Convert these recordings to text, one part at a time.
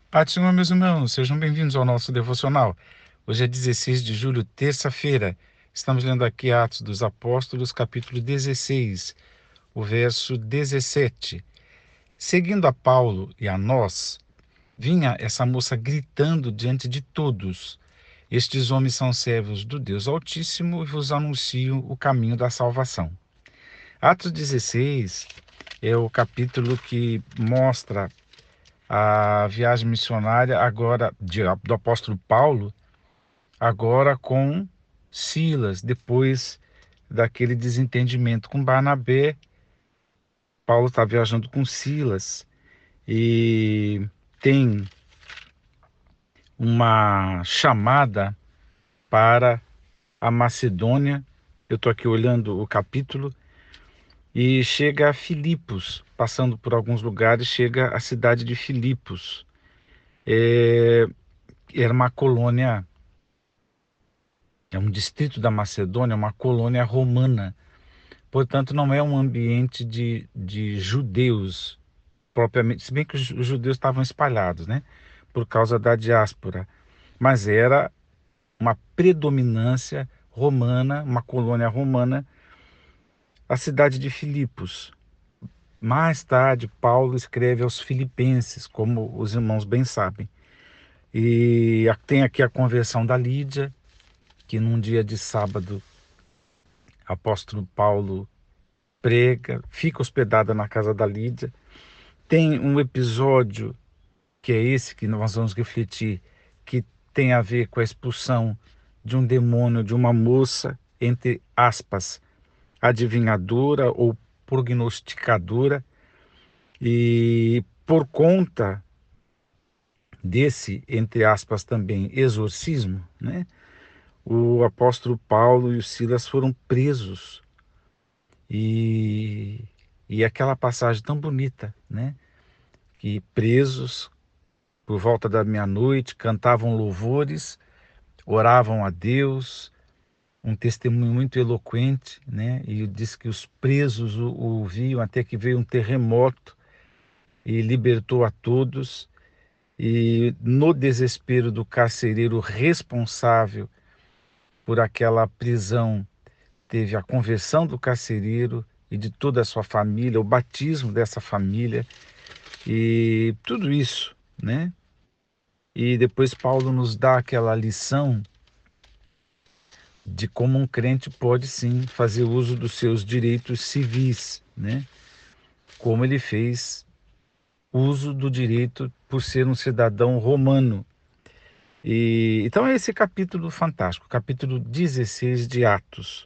Pai do Senhor, meus irmãos, sejam bem-vindos ao nosso devocional. Hoje é 16 de julho, terça-feira. Estamos lendo aqui Atos dos Apóstolos, capítulo 16, o verso 17. Seguindo a Paulo e a nós, vinha essa moça gritando diante de todos: Estes homens são servos do Deus Altíssimo e vos anunciam o caminho da salvação. Atos 16 é o capítulo que mostra a viagem missionária agora do apóstolo Paulo, agora com Silas, depois daquele desentendimento com Barnabé. Paulo está viajando com Silas e tem uma chamada para a Macedônia. Eu estou aqui olhando o capítulo e chega a Filipos, passando por alguns lugares, chega à cidade de Filipos. Era uma colônia. É um distrito da Macedônia, uma colônia romana. Portanto, não é um ambiente de judeus propriamente, se bem que os judeus estavam espalhados, né? Por causa da diáspora. Mas era uma predominância romana, uma colônia romana, a cidade de Filipos. Mais tarde, Paulo escreve aos Filipenses, como os irmãos bem sabem. E tem aqui a conversão da Lídia, que num dia de sábado, apóstolo Paulo prega, fica hospedada na casa da Lídia. Tem um episódio, que é esse que nós vamos refletir, que tem a ver com a expulsão de um demônio de uma moça, entre aspas, adivinhadora ou prognosticadora, e por conta desse, entre aspas, também exorcismo, né, o apóstolo Paulo e o Silas foram presos. E, e aquela passagem tão bonita, né? Que presos, por volta da meia-noite, cantavam louvores, oravam a Deus, um testemunho muito eloquente, né? E diz que os presos o ouviam até que veio um terremoto e libertou a todos. E no desespero do carcereiro responsável por aquela prisão, teve a conversão do carcereiro e de toda a sua família, o batismo dessa família e tudo isso, né? E depois Paulo nos dá aquela lição de como um crente pode sim fazer uso dos seus direitos civis, né? Como ele fez uso do direito por ser um cidadão romano. E então é esse capítulo fantástico, capítulo 16 de Atos.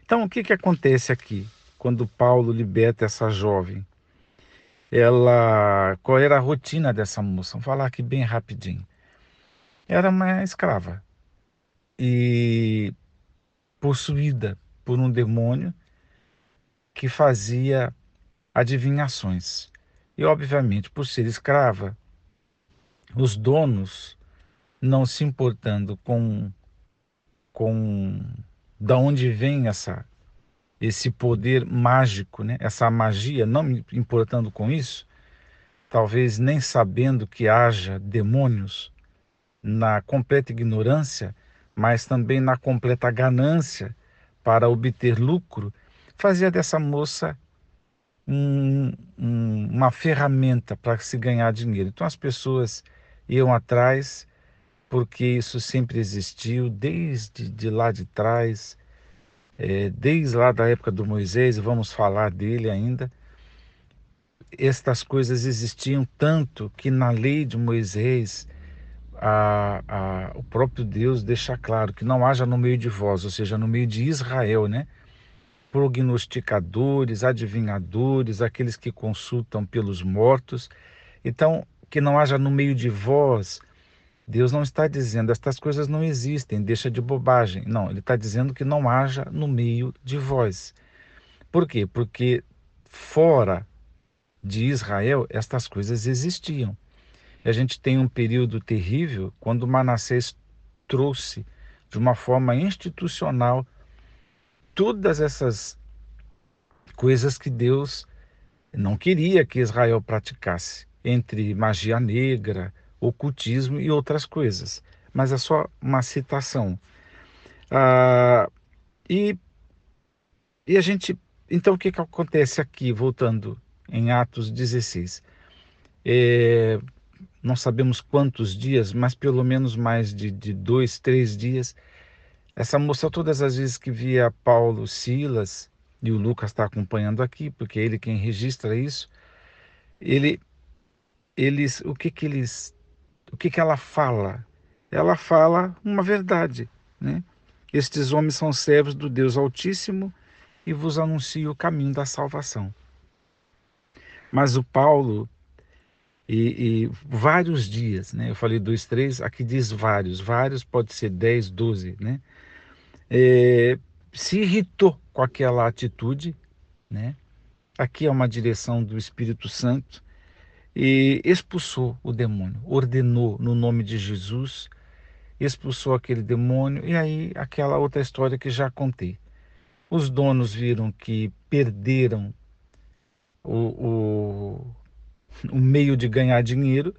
Então o que que acontece aqui quando Paulo liberta essa jovem? Qual era a rotina dessa moça? Vamos falar aqui bem rapidinho. Era uma escrava e possuída por um demônio que fazia adivinhações. E, obviamente, por ser escrava, os donos, não se importando com da onde vem esse poder mágico, né? Essa magia, não me importando com isso, talvez nem sabendo que haja demônios, na completa ignorância, mas também na completa ganância para obter lucro, fazia dessa moça uma ferramenta para se ganhar dinheiro. Então as pessoas iam atrás porque isso sempre existiu desde de lá de trás, desde lá da época do Moisés, e vamos falar dele ainda. Estas coisas existiam tanto que na lei de Moisés o próprio Deus deixa claro que não haja no meio de vós, ou seja, no meio de Israel, né? Prognosticadores, adivinhadores, aqueles que consultam pelos mortos. Então, que não haja no meio de vós, Deus não está dizendo estas coisas não existem, deixa de bobagem. Não, ele está dizendo que não haja no meio de vós. Por quê? Porque fora de Israel estas coisas existiam. E a gente tem um período terrível quando Manassés trouxe de uma forma institucional todas essas coisas que Deus não queria que Israel praticasse. entre magia negra, ocultismo e outras coisas. Mas é só uma citação. Ah, e, e a gente. Então, o que, que acontece aqui, voltando em Atos 16? É, não sabemos quantos dias, mas pelo menos mais de 2, 3 dias. Essa moça, todas as vezes que via Paulo, Silas, e o Lucas está acompanhando aqui, porque é ele quem registra isso, ele, o que que ela fala? Ela fala uma verdade, né? Estes homens são servos do Deus Altíssimo e vos anuncio o caminho da salvação. Mas o Paulo, e vários dias, né? Eu falei 2, 3, aqui diz vários pode ser 10, 12, né? É, se irritou com aquela atitude, né? Aqui é uma direção do Espírito Santo e expulsou o demônio, ordenou no nome de Jesus, expulsou aquele demônio e aí aquela outra história que já contei. Os donos viram que perderam o, o meio de ganhar dinheiro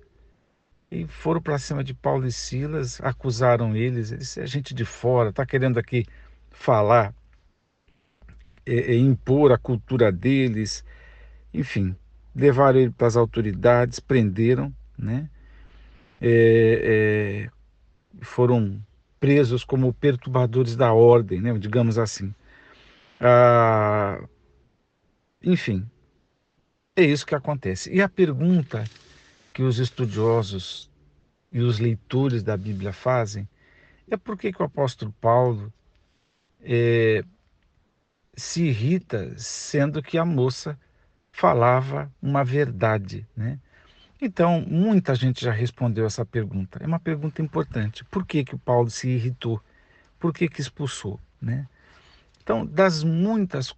e foram para cima de Paulo e Silas, acusaram eles é gente de fora, está querendo aqui falar, impor a cultura deles, enfim, levaram ele para as autoridades, prenderam, né? É, foram presos como perturbadores da ordem, né? Digamos assim. Ah, enfim, é isso que acontece. E a pergunta que os estudiosos e os leitores da Bíblia fazem é por que, que o apóstolo Paulo se irrita, sendo que a moça falava uma verdade, né? Então, muita gente já respondeu essa pergunta. É uma pergunta importante. Por que que o Paulo se irritou? Por que que expulsou, né? Então, das muitas,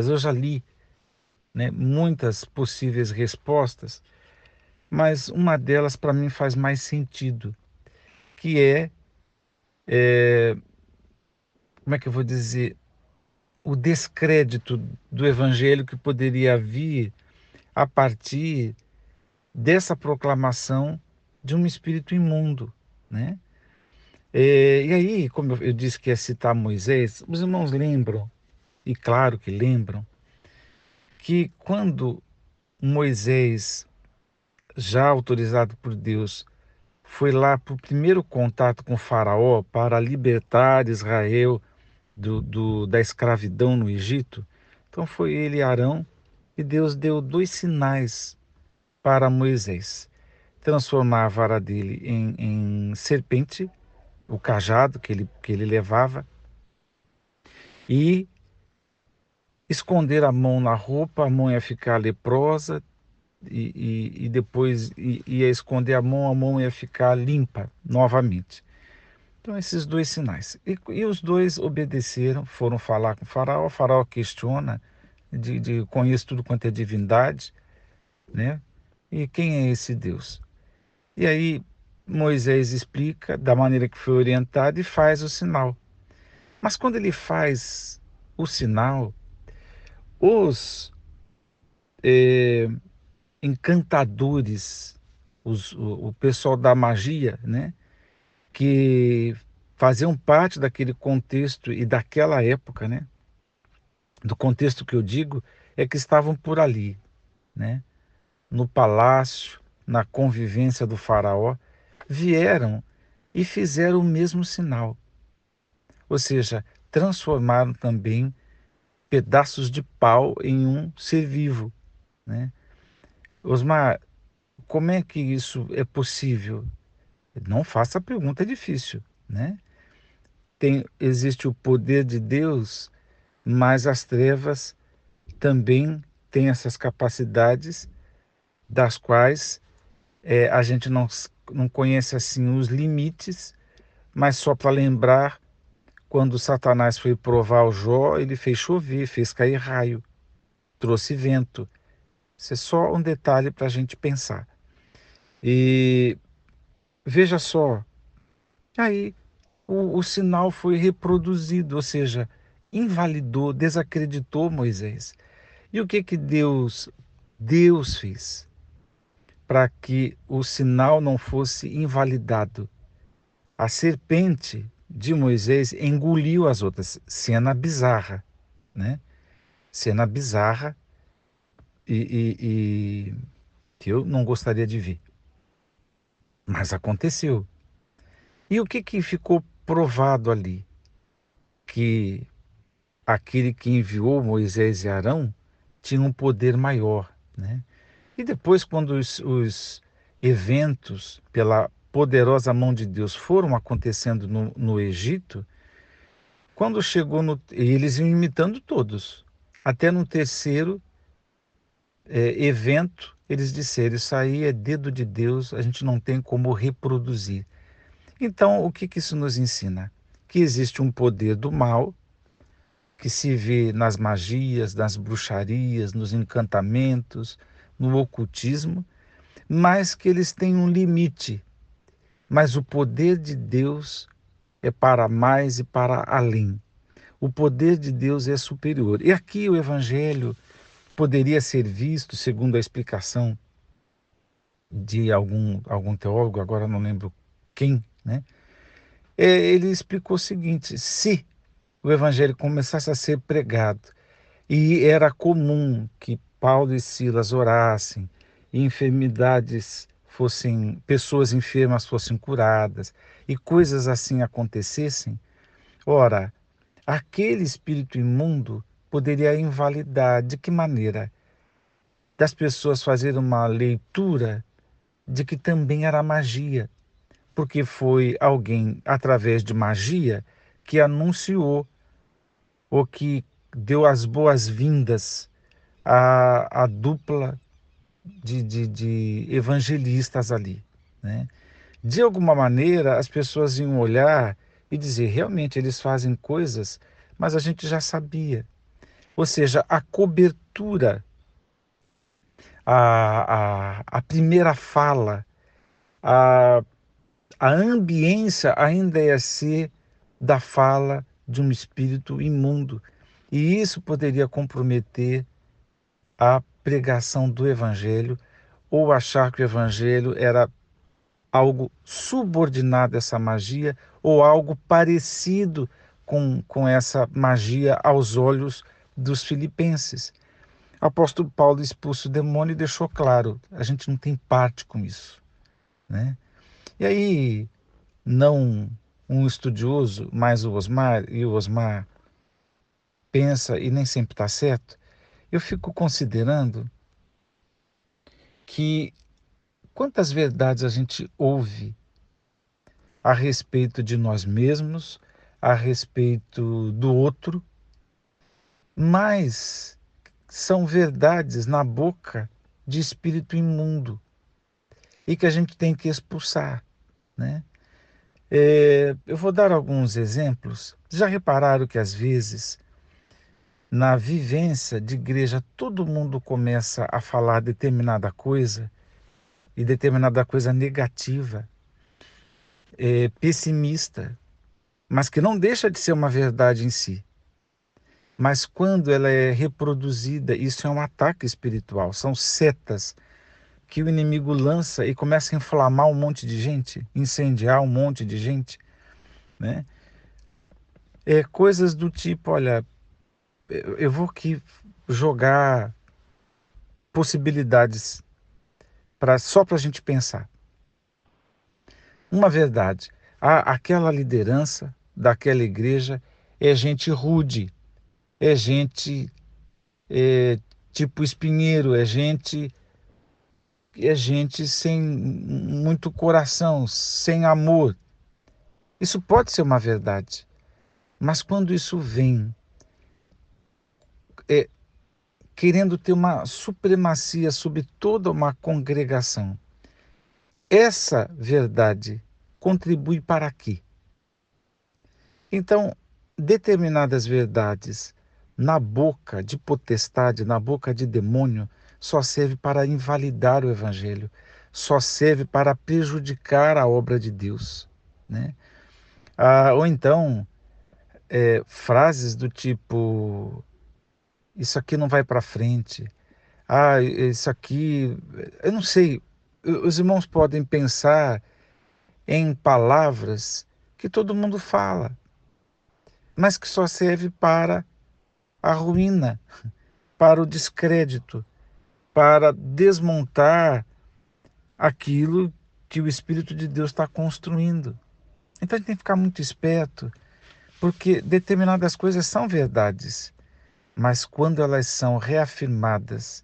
eu já li, né, muitas possíveis respostas, mas uma delas para mim faz mais sentido, que como é que eu vou dizer, o descrédito do evangelho que poderia vir a partir dessa proclamação de um espírito imundo, né? E aí, como eu disse que ia citar Moisés, os irmãos lembram, e claro que lembram, que quando Moisés, já autorizado por Deus, foi lá para o primeiro contato com o Faraó para libertar Israel da escravidão no Egito, então foi ele e Arão, e Deus deu 2 sinais para Moisés: transformar a vara dele em serpente, o cajado que ele levava, e esconder a mão na roupa, a mão ia ficar leprosa, e depois ia esconder a mão ia ficar limpa novamente. Então, esses 2 sinais. E os dois obedeceram, foram falar com o Faraó questiona, conhece tudo quanto é divindade, né? E quem é esse Deus? E aí Moisés explica da maneira que foi orientado e faz o sinal. Mas quando ele faz o sinal, os encantadores, o pessoal da magia, né, que faziam parte daquele contexto e daquela época, né, do contexto que eu digo, é que estavam por ali, né, no palácio, na convivência do faraó, vieram e fizeram o mesmo sinal, ou seja, transformaram também pedaços de pau em um ser vivo, né? Osmar, como é que isso é possível? Não faça a pergunta, é difícil, né? Existe o poder de Deus, mas as trevas também têm essas capacidades das quais a gente não conhece assim os limites, mas só para lembrar, quando Satanás foi provar o Jó, ele fez chover, fez cair raio, trouxe vento. Isso é só um detalhe para a gente pensar. E veja só, aí o sinal foi reproduzido, ou seja, invalidou, desacreditou Moisés. E o que que Deus Deus fez para que o sinal não fosse invalidado. A serpente de Moisés engoliu as outras. Cena bizarra, né? Cena bizarra e que eu não gostaria de ver. Mas aconteceu. E o que ficou provado ali? Que aquele que enviou Moisés e Arão tinha um poder maior, né? E depois, quando os eventos pela poderosa mão de Deus foram acontecendo no Egito, quando chegou eles iam imitando todos. Até no terceiro evento, eles disseram: isso aí é dedo de Deus, a gente não tem como reproduzir. Então, o que isso nos ensina? Que existe um poder do mal que se vê nas magias, nas bruxarias, nos encantamentos, no ocultismo, mas que eles têm um limite. Mas o poder de Deus é para mais e para além. O poder de Deus é superior. E aqui o Evangelho poderia ser visto, segundo a explicação de algum teólogo, agora não lembro quem, né? Ele explicou o seguinte: se o Evangelho começasse a ser pregado e era comum que Paulo e Silas orassem e enfermidades fossem, pessoas enfermas fossem curadas e coisas assim acontecessem, ora, aquele espírito imundo poderia invalidar. De que maneira? Das pessoas fazerem uma leitura de que também era magia, porque foi alguém, através de magia, que anunciou ou que deu as boas-vindas à dupla de evangelistas ali, né? De alguma maneira, as pessoas iam olhar e dizer: realmente eles fazem coisas, mas a gente já sabia. Ou seja, a cobertura, a primeira fala, a, a ambiência ainda ia ser da fala de um espírito imundo. E isso poderia comprometer a pregação do evangelho ou achar que o evangelho era algo subordinado a essa magia ou algo parecido com essa magia aos olhos dos filipenses. O apóstolo Paulo expulsa o demônio e deixou claro: a gente não tem parte com isso, né? E aí, não um estudioso, mas o Osmar pensa e nem sempre está certo, eu fico considerando que quantas verdades a gente ouve a respeito de nós mesmos, a respeito do outro, mas são verdades na boca de espírito imundo e que a gente tem que expulsar, né? Eu vou dar alguns exemplos. Já repararam que às vezes na vivência de igreja todo mundo começa a falar determinada coisa e determinada coisa negativa, pessimista, mas que não deixa de ser uma verdade em si. Mas quando ela é reproduzida, isso é um ataque espiritual, são setas que o inimigo lança e começa a inflamar um monte de gente, incendiar um monte de gente, né? Coisas do tipo: olha, eu vou aqui jogar possibilidades só para a gente pensar. Uma verdade: aquela liderança daquela igreja é gente rude, é gente é, tipo espinheiro, é gente sem muito coração, sem amor. Isso pode ser uma verdade, mas quando isso vem é, querendo ter uma supremacia sobre toda uma congregação, essa verdade contribui para quê? Então, determinadas verdades na boca de potestade, na boca de demônio, só serve para invalidar o evangelho, só serve para prejudicar a obra de Deus, né? Ou então, frases do tipo: isso aqui não vai para frente, Ah, isso aqui, eu não sei. Os irmãos podem pensar em palavras que todo mundo fala, mas que só serve para a ruína, para o descrédito, para desmontar aquilo que o Espírito de Deus está construindo. Então a gente tem que ficar muito esperto, porque determinadas coisas são verdades, mas quando elas são reafirmadas,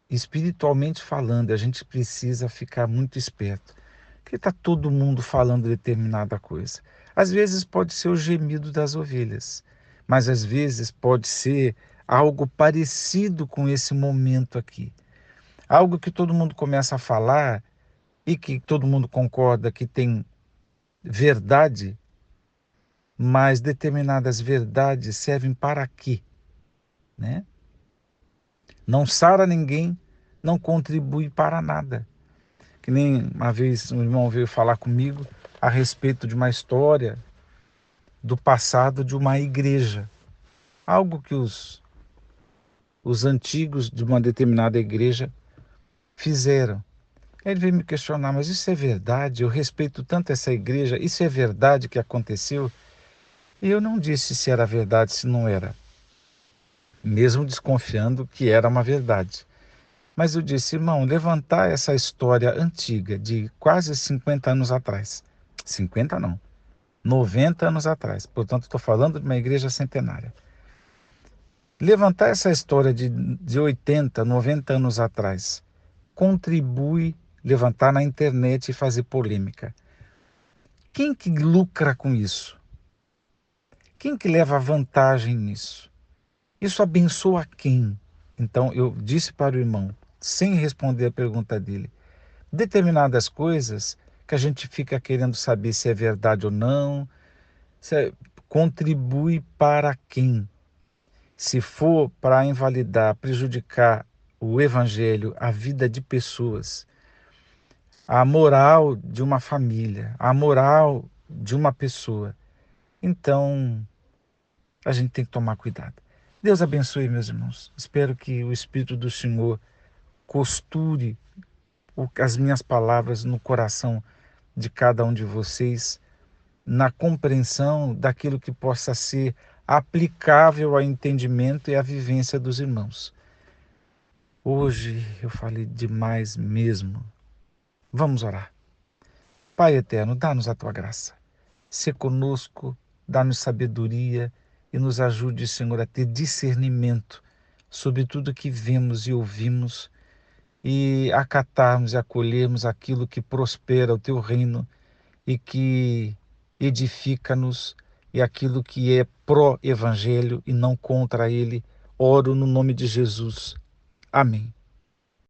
espiritualmente falando, a gente precisa ficar muito esperto, porque está todo mundo falando determinada coisa. Às vezes pode ser o gemido das ovelhas, mas às vezes pode ser algo parecido com esse momento aqui. Algo que todo mundo começa a falar e que todo mundo concorda que tem verdade, mas determinadas verdades servem para quê, né? Não sara ninguém, não contribui para nada. Que nem uma vez um irmão veio falar comigo a respeito de uma história do passado de uma igreja, algo que os antigos de uma determinada igreja fizeram. Aí ele veio me questionar, mas isso é verdade? Eu respeito tanto essa igreja, isso é verdade que aconteceu? E eu não disse se era verdade, se não era, mesmo desconfiando que era uma verdade. Mas eu disse, irmão, levantar essa história antiga de quase 50 anos atrás, 50 não, 90 anos atrás, portanto estou falando de uma igreja centenária. Levantar essa história de 80, 90 anos atrás contribui levantar na internet e fazer polêmica. Quem que lucra com isso? Quem que leva vantagem nisso? Isso abençoa quem? Então eu disse para o irmão, sem responder a pergunta dele, determinadas coisas que a gente fica querendo saber se é verdade ou não, contribui para quem? Se for para invalidar, prejudicar o evangelho, a vida de pessoas, a moral de uma família, a moral de uma pessoa, então a gente tem que tomar cuidado. Deus abençoe, meus irmãos. Espero que o Espírito do Senhor costure as minhas palavras no coração de cada um de vocês, na compreensão daquilo que possa ser aplicável ao entendimento e à vivência dos irmãos. Hoje eu falei demais mesmo. Vamos orar. Pai eterno, dá-nos a tua graça. Sê conosco, dá-nos sabedoria e nos ajude, Senhor, a ter discernimento sobre tudo que vemos e ouvimos e acatarmos e acolhermos aquilo que prospera o teu reino e que edifica-nos e aquilo que é pró-evangelho e não contra ele. Oro no nome de Jesus. Amém.